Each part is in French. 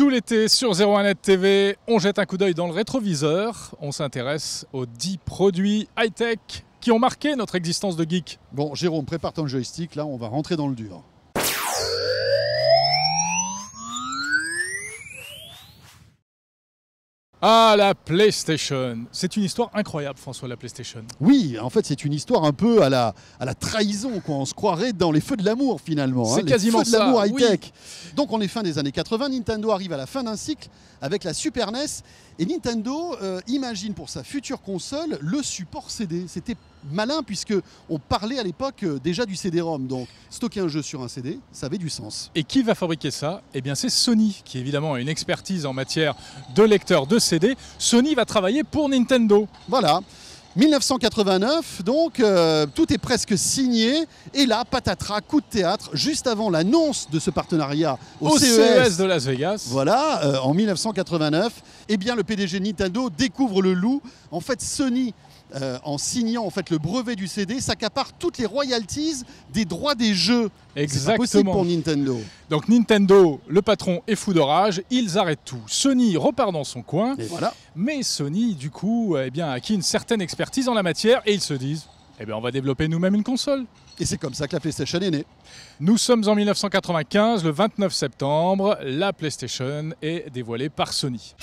Tout l'été sur 01net TV, on jette un coup d'œil dans le rétroviseur. On s'intéresse aux 10 produits high-tech qui ont marqué notre existence de geek. Bon, Jérôme, prépare ton joystick, là, on va rentrer dans le dur. Ah, la PlayStation. C'est une histoire incroyable, François, la PlayStation. Oui, en fait, c'est une histoire un peu à la trahison, quoi. On se croirait dans les feux de l'amour, finalement. C'est quasiment les feux de l'amour ça, high-tech. oui. Donc, on est fin des années 80. Nintendo arrive à la fin d'un cycle avec la Super NES. Et Nintendo imagine pour sa future console le support CD. C'était malin puisque on parlait à l'époque déjà du CD-ROM. Donc, stocker un jeu sur un CD, ça avait du sens. Et qui va fabriquer ça? Eh bien, c'est Sony, qui évidemment a une expertise en matière de lecteur de CD. Sony va travailler pour Nintendo. Voilà. 1989, donc tout est presque signé. Et là, patatras, coup de théâtre, juste avant l'annonce de ce partenariat au CES de Las Vegas. Voilà, en 1989, eh bien, le PDG de Nintendo découvre le loup. En fait, Sony, en signant en fait, le brevet du CD, s'accapare toutes les royalties des droits des jeux. C'est pas possible pour Nintendo. Donc Nintendo, le patron est fou de rage, ils arrêtent tout. Sony repart dans son coin. Et voilà. Mais Sony, du coup, eh bien, a acquis une certaine expertise en la matière et ils se disent, eh bien, on va développer nous-mêmes une console. Et c'est comme ça que la PlayStation est née. Nous sommes en 1995, le 29 septembre, la PlayStation est dévoilée par Sony.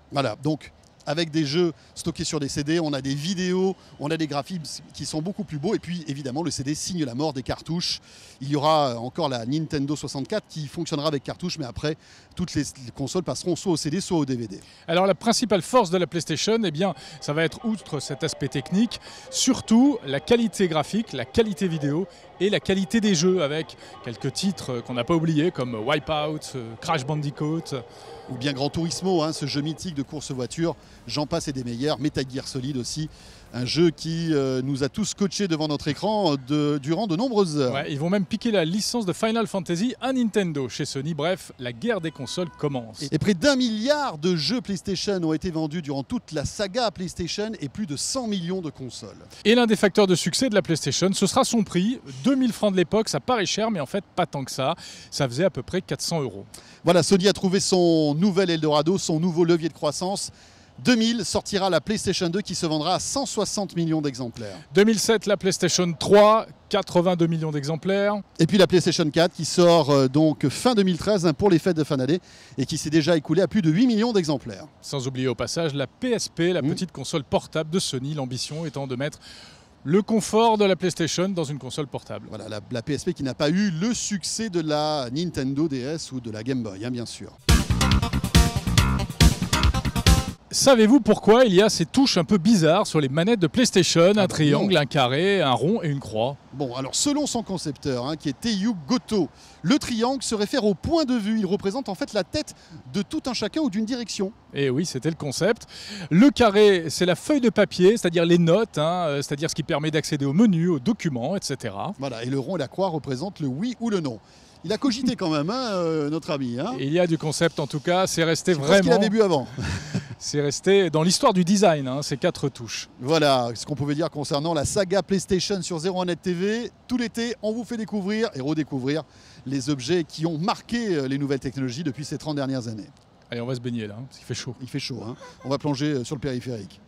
Voilà, donc avec des jeux stockés sur des CD, on a des vidéos, on a des graphismes qui sont beaucoup plus beaux. Et puis évidemment, le CD signe la mort des cartouches. Il y aura encore la Nintendo 64 qui fonctionnera avec cartouches, mais après, toutes les consoles passeront soit au CD, soit au DVD. Alors la principale force de la PlayStation, eh bien, ça va être, outre cet aspect technique, surtout la qualité graphique, la qualité vidéo et la qualité des jeux, avec quelques titres qu'on n'a pas oubliés, comme Wipeout, Crash Bandicoot. Ou bien Gran Turismo, hein, ce jeu mythique de course voiture, j'en passe et des meilleurs. Metal Gear Solid aussi, un jeu qui nous a tous scotchés devant notre écran durant de nombreuses heures. Ouais, ils vont même piquer la licence de Final Fantasy à Nintendo chez Sony. Bref, la guerre des consoles commence. Et près d'1 milliard de jeux PlayStation ont été vendus durant toute la saga PlayStation et plus de 100 millions de consoles. Et l'un des facteurs de succès de la PlayStation, ce sera son prix. 2000 francs de l'époque, ça paraît cher, mais en fait pas tant que ça. Ça faisait à peu près 400 €. Voilà, Sony a trouvé son nouvel Eldorado, son nouveau levier de croissance. 2000 sortira la PlayStation 2 qui se vendra à 160 millions d'exemplaires. 2007, la PlayStation 3, 82 millions d'exemplaires. Et puis la PlayStation 4 qui sort donc fin 2013 hein, pour les fêtes de fin d'année et qui s'est déjà écoulée à plus de 8 millions d'exemplaires. Sans oublier au passage la PSP, la petite console portable de Sony, l'ambition étant de mettre le confort de la PlayStation dans une console portable. Voilà, la PSP qui n'a pas eu le succès de la Nintendo DS ou de la Game Boy, hein, bien sûr. Savez-vous pourquoi il y a ces touches un peu bizarres sur les manettes de PlayStation? Un triangle, un carré, un rond et une croix. Bon, alors selon son concepteur, hein, qui est Teiyu Goto, le triangle se réfère au point de vue. Il représente en fait la tête de tout un chacun ou d'une direction. Et oui, c'était le concept. Le carré, c'est la feuille de papier, c'est-à-dire les notes, hein, c'est-à-dire ce qui permet d'accéder aux menus, aux documents, etc. Voilà, et le rond et la croix représentent le oui ou le non. Il a cogité quand même, hein, notre ami. Hein. Il y a du concept en tout cas, c'est resté Je pense vraiment... qu'il avait bu avant. C'est resté dans l'histoire du design, hein, ces 4 touches. Voilà ce qu'on pouvait dire concernant la saga PlayStation sur 01net TV. Tout l'été, on vous fait découvrir et redécouvrir les objets qui ont marqué les nouvelles technologies depuis ces 30 dernières années. Allez, on va se baigner là, parce qu'il fait chaud. Il fait chaud, hein. On va plonger sur le périphérique.